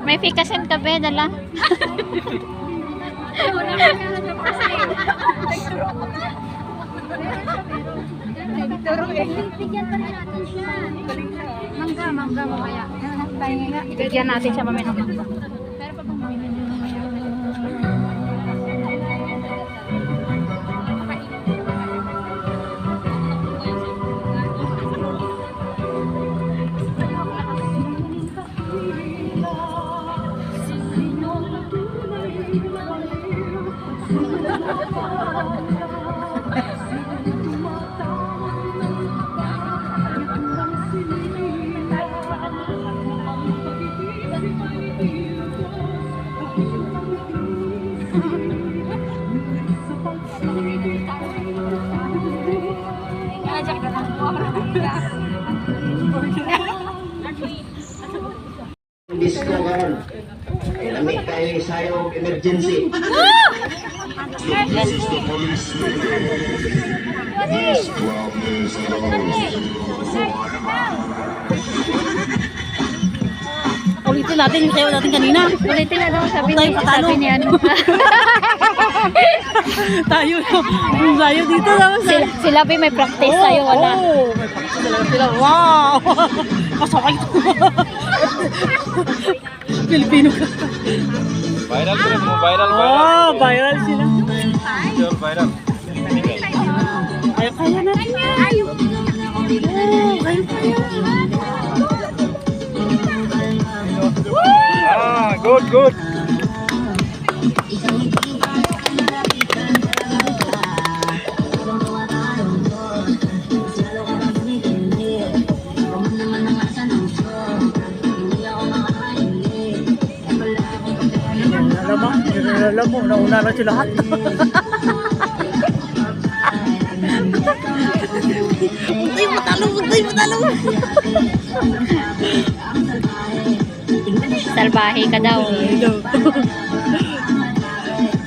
May fikasin ka ba, dala? Mangga mamaya. Ibigyan natin siya mamaya. Disco karon. Ay lamig tayo sayo emergency. This is the police speaking. This club is closed. Ulitin natin yung sayo natin kanina. Ulitin na daw, sabi niya. Tayo yung sayo dito naman. Sila ba may practice tayo, wala? Oo, may practice talaga sila. Wow! Kasakay ito. Pilipino ka. Viral sila mo, viral. Oh, viral sila. Pure viral. Kaya natin yan. Oh, kaya. Ah, good. Alam mo, nauna na sila lahat. Buti mo talo. Salbahe ka daw.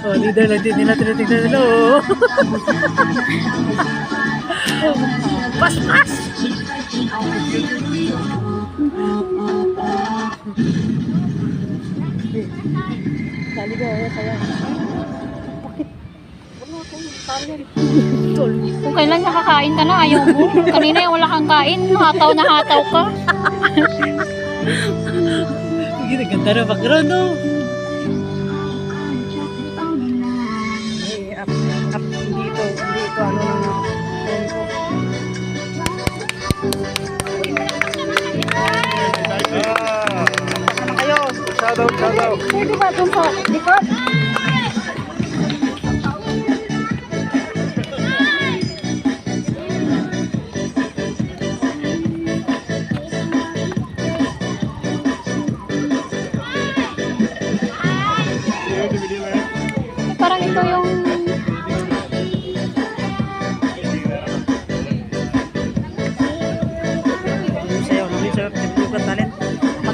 Oh, leader lang din nila tinitignan nila. Oh. Pas! Dali ka, sayang. Kung kailan nakakain ka na, ayaw mo. Kanina yung wala kang kain, hataw na hataw ka. Ganda na background, no? Up dito, ano lang. Shout out. Pwede ba dun sa likod?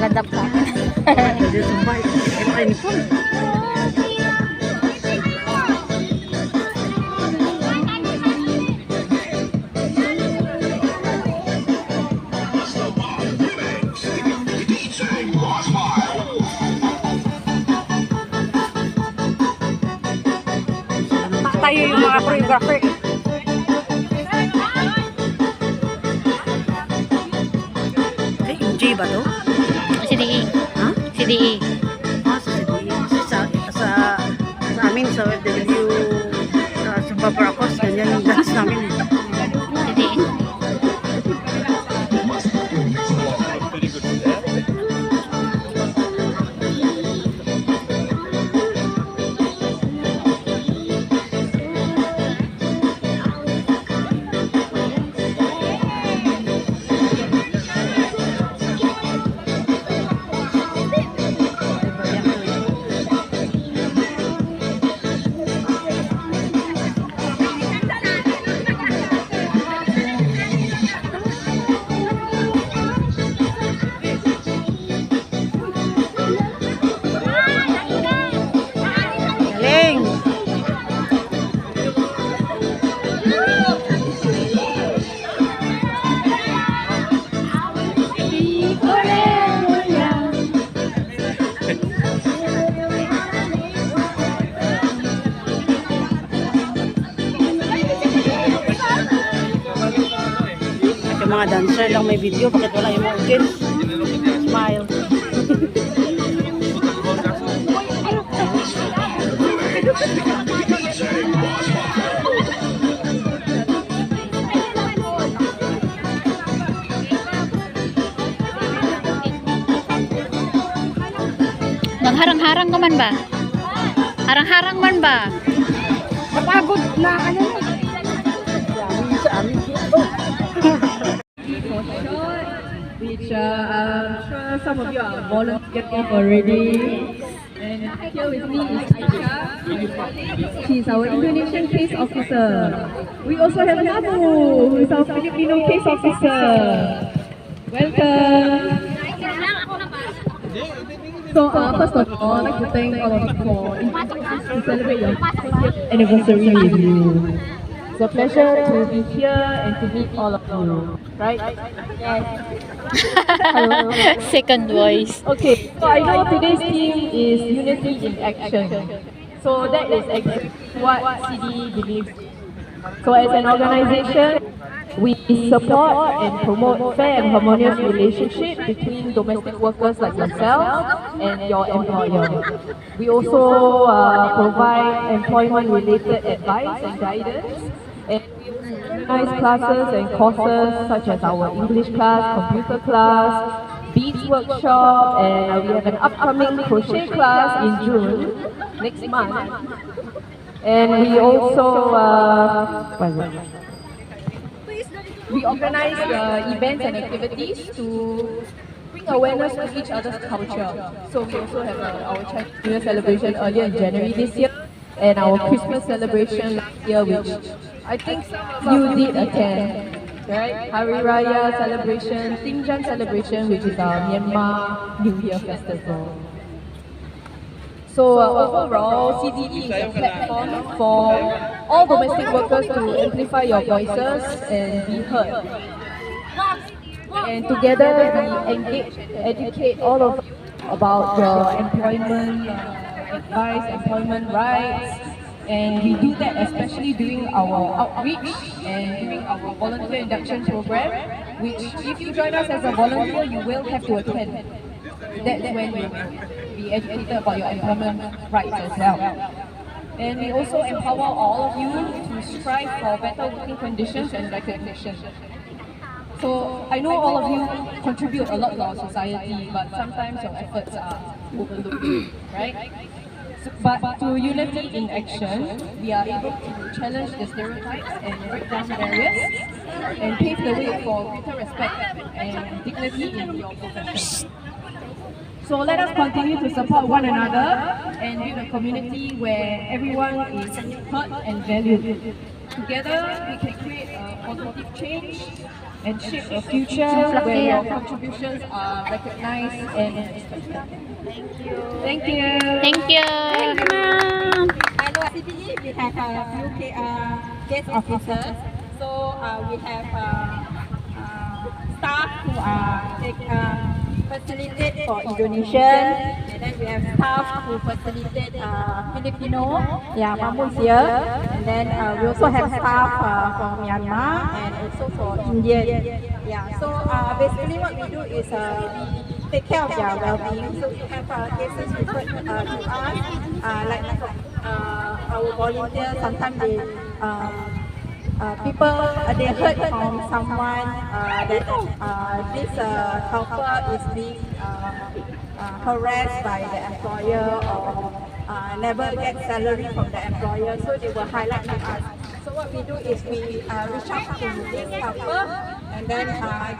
Naladap ka. Jadi sumpah, ini pun. Tayo yung mga choreographer. Ay, MJ ba to? Si DE. Ha? Si DE. Ah, sa amin, sa FW, sa Babrakos, ganyan yung dance namin. Si DE. Very good. Yeah. Galing! Yung mga dancer lang may video, bakit wala yung mga audience? Smile. Nagharang-harang ka man ba? Harang-harang man ba? Napagod na ano na. Sa amin dito. Which I'm sure some of you are volunteering already. And here with me is Aisha. She's our Indonesian case officer. We also have Namu, who is our Filipino case officer. Welcome. So first of all, I'd like to thank all of you for to celebrate your 50th anniversary with you. It's a pleasure to be here and to meet all of you, right? Yes. Hello. Second voice. Okay, so I know today's theme is unity in action. So that is exactly what CD believes. So as an organization, we support and promote fair and harmonious relationship between domestic workers like yourself and your employer. We also provide employment-related advice and guidance, and we organize classes and courses such as our English class, computer class, beads workshop, and we have an upcoming crochet class in June next month. And we also we organize events and activities to bring awareness to each other's culture. So we also have our Chinese New Year celebration earlier in January this year, and our Christmas celebration last year, which I think you did attend, right? Hari Raya celebration, Tingjan celebration, which is our Myanmar New Year festival. So overall, CDE is a platform for all domestic workers to amplify your voices and be heard. And together we engage and educate all of you about your employment advice, employment rights, and we do that especially during our outreach and during our volunteer induction program, which if you join us as a volunteer, you will have to attend. That's when you will be educated about your employment rights as well. And we also empower all of you to strive for better working conditions and recognition. So I know all of you contribute a lot to our society, but sometimes your efforts are overlooked, right? So, but through unity in action, we are able to challenge the stereotypes and break down barriers and pave the way for greater respect and dignity in your profession. So let us continue to support one another and build a community where everyone is heard and valued. Together, we can create a positive change and shape a future where your contributions are recognized and respected. Thank you. Thank you. Hello, CPE. We have a few guest officers. So we have staff who facilitate for Indonesian, and then we have staff who facilitate Filipino. Yeah, Mamu's here, and then we also have staff from Myanmar and also for Indian. Yeah. So basically, what we do is we take care of their well-being. So we have cases referred to us, like our volunteers. Sometimes they people they heard from someone that this helper is being harassed by the employer or never get salary from the employer, so they will highlight to us. So what we do is we reach out to this helper and then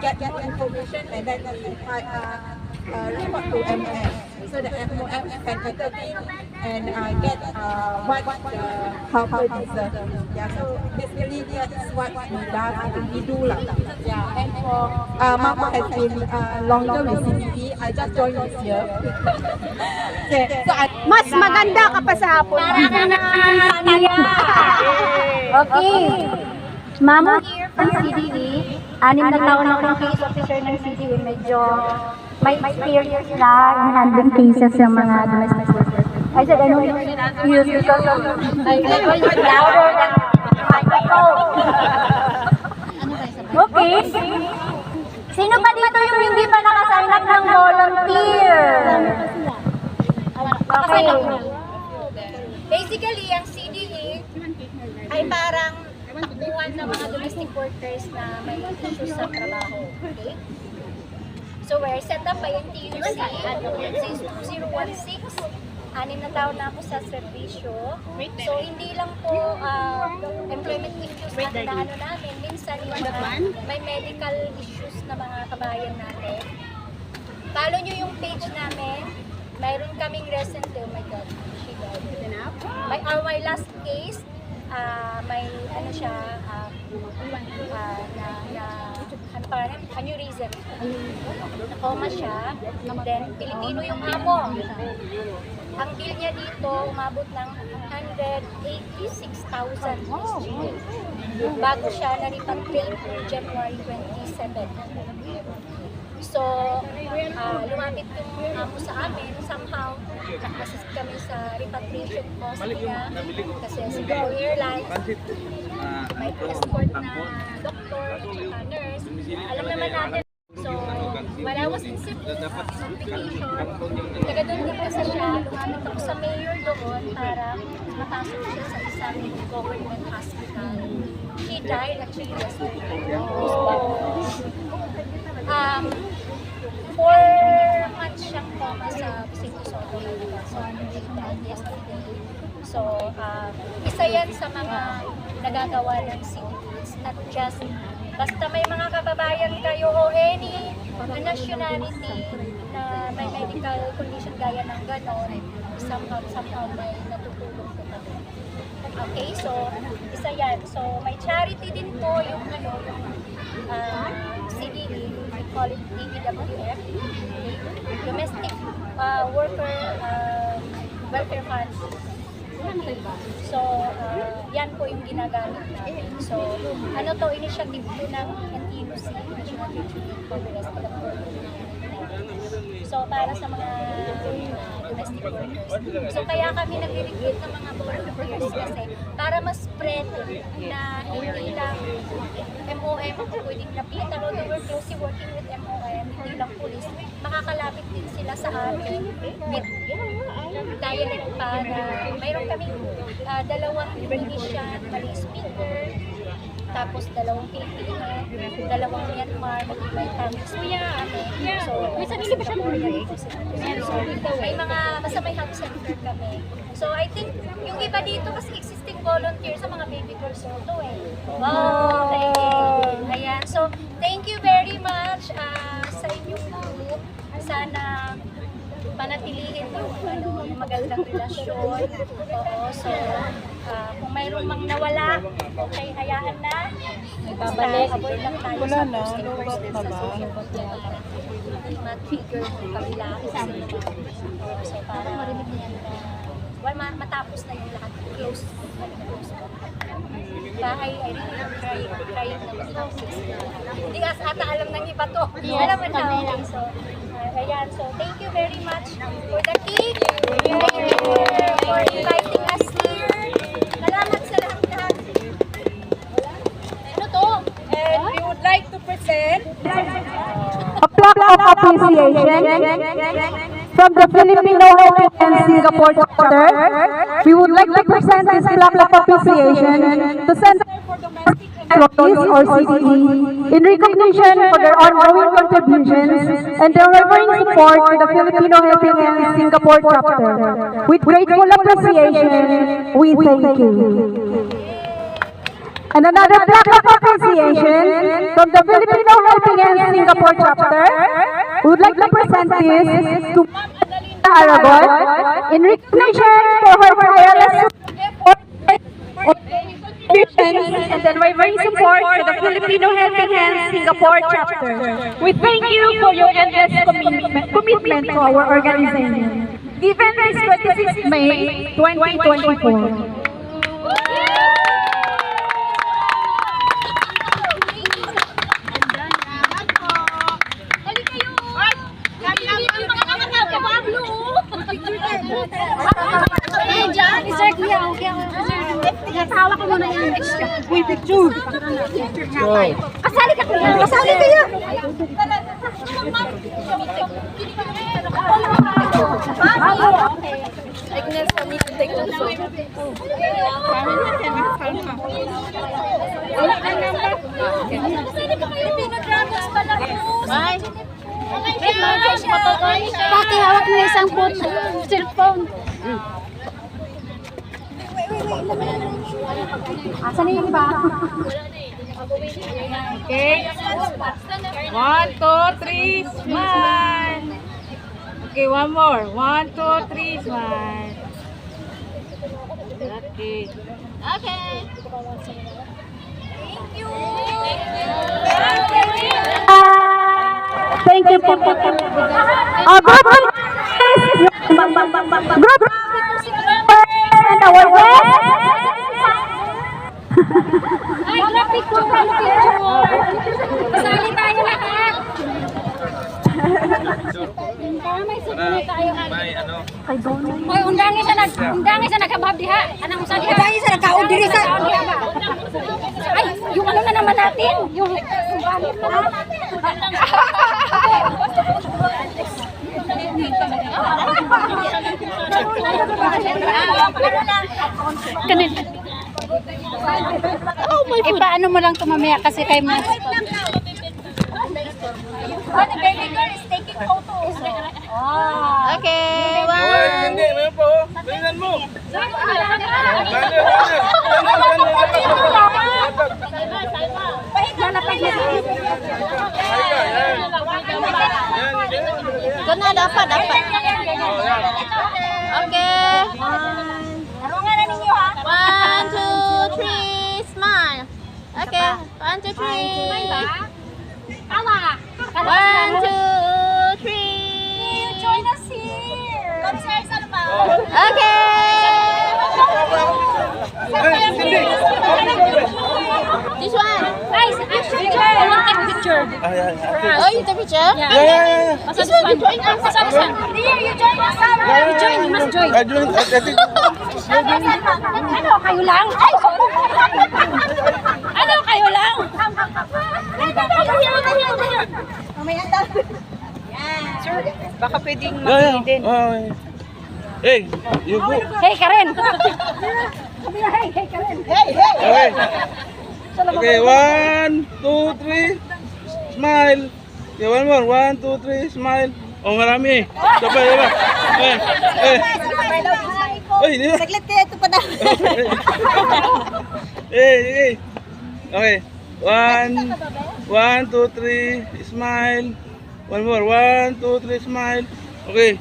get more information, and then we report to MOF, so the MOF can intervene and get what the helper deserves. Yeah, so basically that's what we do lah. Yeah, and for Mama has been longer with CPE. I just joined this year. Okay, so Mas maganda ka pa sa hapon. Okay. Mama here from CDE. 6 na taon akong case officer ng CDE. Medyo may experience na in handling cases ng mga domestic workers. I said, I know you because of louder than the microphone. Okay. Sino pa dito yung hindi pa nakasign up ng volunteer? Okay. Basically, ang CDE ay parang takbuhan ng mga domestic workers na may issues sa trabaho. Okay? So, we're set up by NTUC since 2016. 6 na taon na ako sa serbisyo. So, hindi lang po employment issues na ano namin. Minsan, may medical issues na mga kabayan natin. Follow nyo yung page namin. Mayroon kaming recently, oh my God, she died. My last case, may ano siya, ano pa rin, aneurysm. Nakoma siya, then Pilipino yung amo. Ang bill niya dito, umabot ng 186,000 SGD. Bago siya na-repatriate January 27. So, lumapit yung amo sa amin. Somehow, nag-assist kami sa repatriation cost niya. Kasi Singapore Airlines, may escort na doktor, nurse. Alam naman natin. So, when I was in certification, taga doon din kasi siya, lumapit ako sa mayor doon para mapasok siya sa isang government hospital. He died actually yesterday. 4 months siyang coma sa Visito Soto. So, he died yesterday. So, isa yan sa mga nagagawa ng city. It's not just basta may mga kababayan kayo o any nationality na may medical condition gaya ng gano'n, somehow may natutulong po kami. Okay, so isa yan. So may charity din po yung CDE, we call it DWF, Domestic Worker Welfare Fund. So, yan po yung ginagamit namin. So, ano to, initiative po ng NTUC, National Youth Congress. So, para sa mga domestic workers. So, kaya kami nag-recruit ng mga volunteers kasi para mas spread na hindi lang MOM ang pwedeng lapitan, although we're closely working with MOM, hindi lang police, makakalapit din sila sa amin with dialect para mayroon kaming 2 Indonesian, Malay speaker, tapos 2 Filipino, 2 Myanmar, may families po yan. So, may mga, basta may health center kami. So, I think, yung iba dito kasi existing volunteer sa mga baby girls to eh. Wow! Okay. Ayan. So, thank you very much sa inyong group. Sana panatilihin yung magandang relasyon. Oo, so, Kung mayroong mang nawala, okay, hayaan na. Babalik. Avoid lang tayo sa posting first sa social media. Ma-trigger yung kabila. So, para marinig niya na matapos na yung lahat. Close. Bahay, I really trying na matapos. Hindi kasi ata alam ng iba to. Alam mo na. So, ayan. So, thank you very much for the cake. For inviting us here. Salamat sa lahat. Ano to? And we would like to present A plaque of appreciation from the Filipino and Singapore chapter. We would like to present this plaque of appreciation to Center for Domestic Employees or CDE in recognition for their ongoing contributions and their unwavering support to the Filipino Helping Hands Singapore chapter. With grateful appreciation, we thank you. And another plaque of appreciation from the Filipino Helping Hands Singapore chapter. We would like to present this to Aragon in recognition for her tireless and unwavering support to the Filipino Helping Hands Singapore chapter. We thank you for your endless commitment to our organization. Given this 26 May 2024. Natawa ko muna yung extra. Uy, picture. Kasali ka kuya. Kasali kayo. Pati hawak mo isang cellphone. Asan na yung iba? Okay. 1, 2, 3, smile. Okay, one more. 1, 2, 3, smile. Okay. Okay. Thank you po. Group and our guest. Ay, graphic po. Picture mo. Kasali tayo lahat. May susunod tayo. Hoy, undangi sa nagkabab diha. Anong usan diha? Undangi sa nagkaon diri sa. Ay, yung ano na naman natin? Yung banit na natin. Kanina. Eh, paano mo lang ito mamaya kasi kayo mas... The baby girl is taking photos. Okay, Hindi, may po. Tingnan mo. Ito na, dapat. Okay. Tarungan na ninyo ha. 1, 2, 3, smile. Okay, 1, 2, 3. Tawa. 1, 2, 3. You join us here. Come sir, Salma. Okay. This one. Guys, picture. I want take picture. Oh, you take picture? Yeah. This one, you join us. Here, you join us. You join, you must join. I think Ano, kayo lang? Ay, ano, kayo lang? Mamaya daw. Sir, Baka pwedeng Hey, you go. Hey, Karen. hey, Karen. Okay. Okay, 1, 2, 3. Smile. Okay, one more. 1, 2, 3. Smile. Oh, marami. Sabay. Hindi. Saglit kayo, ito pa na. Hey. Okay. 1, 2, 3. Smile. One more. 1, 2, 3. Smile. Okay.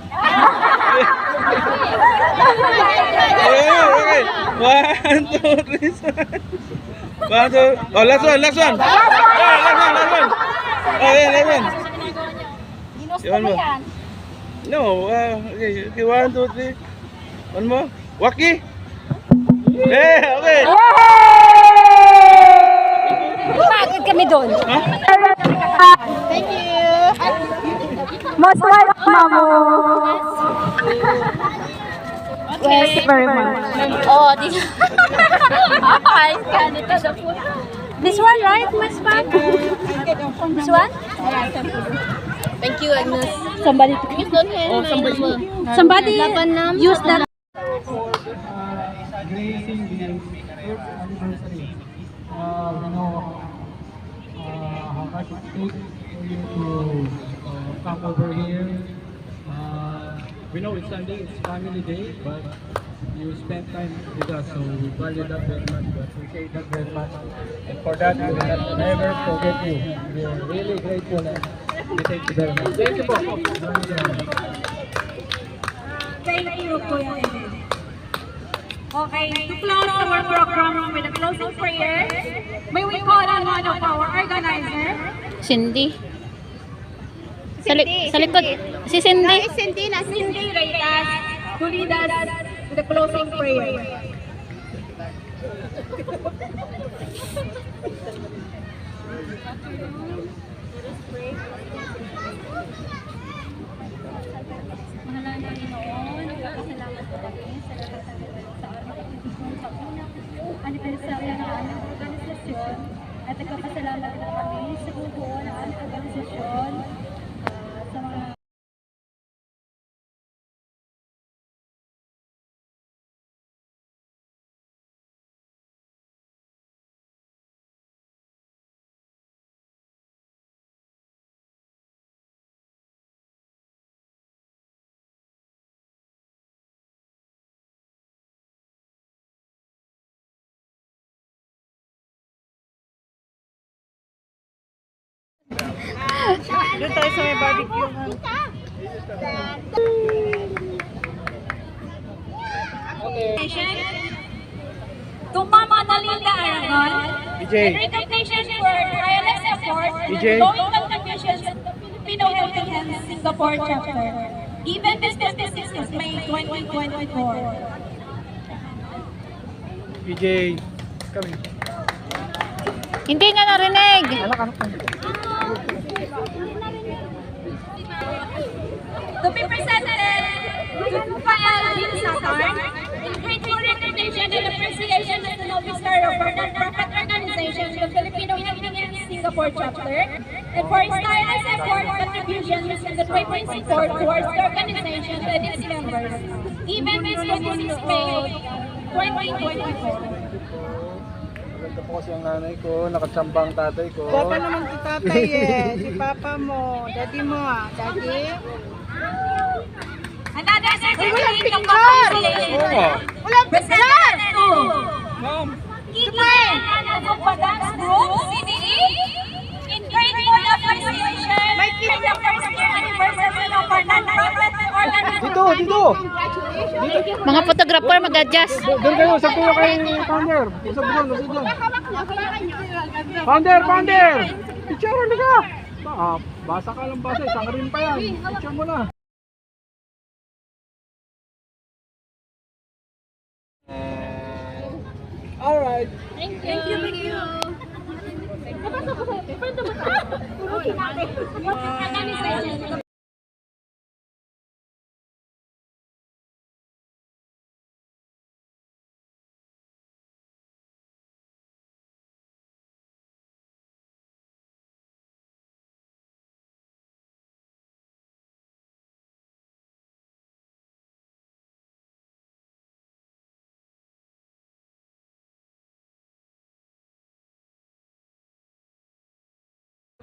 Okay. 1, 2, 3, smile. 1, 2. Oh, last one. Last one. Oh, yeah, last one. One more. No, okay. 1, 2, 3. One more. Waki. Yeah, okay. Pagod kami doon. Thank you. Most welcome, Mamu. Yes, very much. Oh, this one, right, Miss Pam? This one? Thank you, Agnes. Somebody use that. Gracing the 1st anniversary. How much it takes for you to come over here. We know it's Sunday, it's family day, but you spend time with us, so we value that very much, we appreciate that very much. And for that, we will never forget you. We are really grateful and we thank you very much. Thank you po. Thank you, Kuya Eden. Okay, to close our program with a closing prayer, may we call on one of our organizers. Cindy. Sa likod. Si Cindy. Cindy Reyes to lead us with a closing prayer. Mahal na Panginoon, nagpapasalamat po kami sa lahat ng sa aming pagtutulong sa unang anibersaryo ng aming organisasyon at nagpapasalamat po kami sa buo ng aming organisasyon sa mga Doon tayo sa may barbecue. To Mama Nalinda Aragon, in recognition for tireless effort and growing contributions to the Filipino Helping Hands Singapore chapter, given this 26th of May 2024. PJ, kami. Hindi niya narinig. To be presented to Rafael Bin Satar, in grateful recognition and appreciation as an officer of our non-profit organization, the Filipino Helping Hands Singapore chapter, and for his tireless effort and contributions and the great support towards the organization and its members, given this 26th May 2024. Ito po kasi ang nanay ko, nakatsambang tatay ko. Papa naman si tatay eh. Si papa mo. Daddy mo ah. Daddy? Another certificate of congratulations. Walang picture! Ma'am! Kiki and of Padang's Group, CDE, in grateful appreciation for the first year anniversary of our non-profit organization. Dito! Mga photographer mag-adjust. Doon kayo, usap kayo kay Founder. Usap doon. Founder! Picture, halika! Basa ka lang basa, isang rin pa yan. Picture mo na. Alright. Thank you.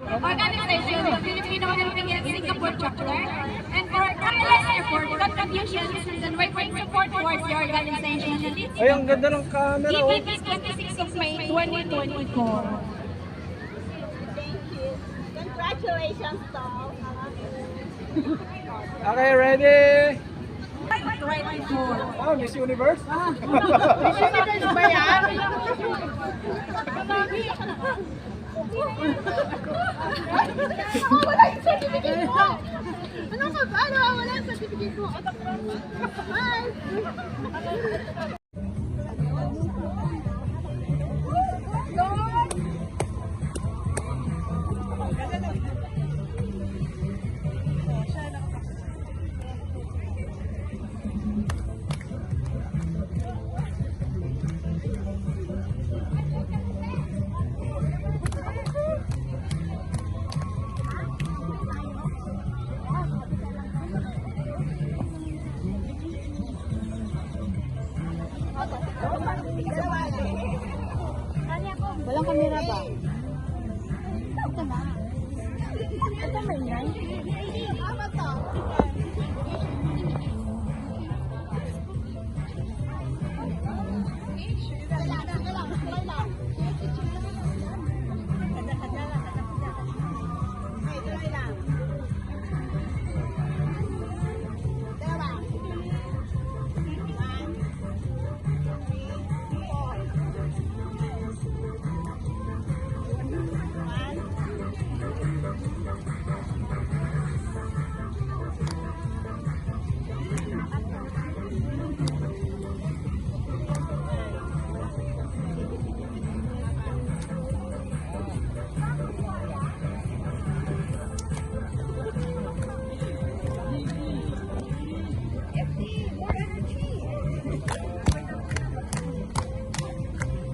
Organization. Organization, the Filipino Helping Hands Singapore chapter, and for tireless effort, contributions, and unwavering support towards the organization. Ay, ang ganda ng camera. Given this 26th of May 2024. Okay, ready? right before. Oh, Miss Universe? Miss Universe ba yan? Wala yung certificate mo! Ano ka ba? Wala yung certificate mo! Bye! Walang kamera ba? Ito na. Ito ba yan?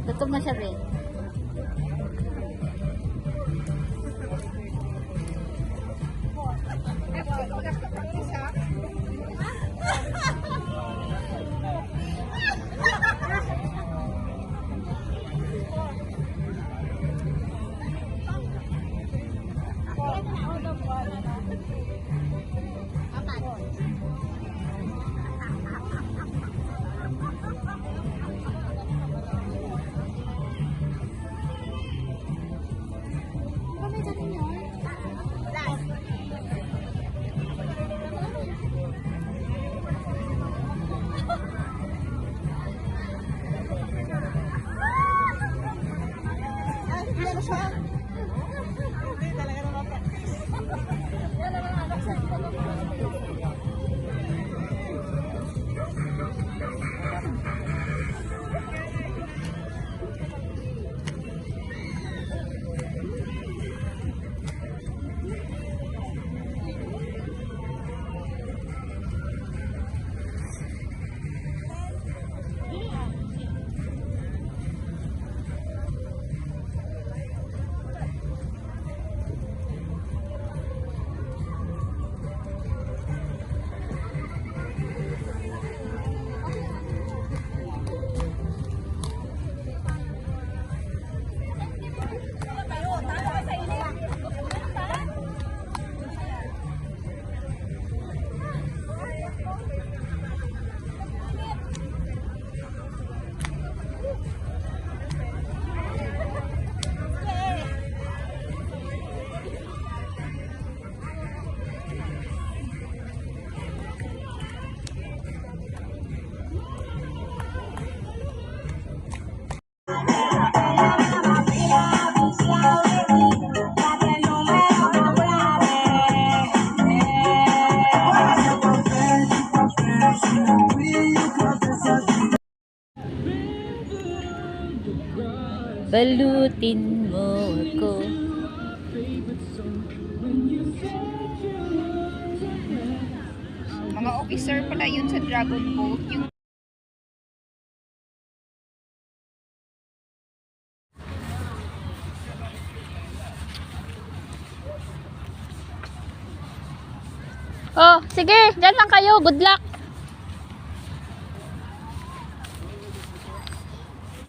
Gutom na siya, be. Balutin mo ako. Mga officer pala yun sa Dragon Boat. Yung Oh, sige, dyan lang kayo. Good luck.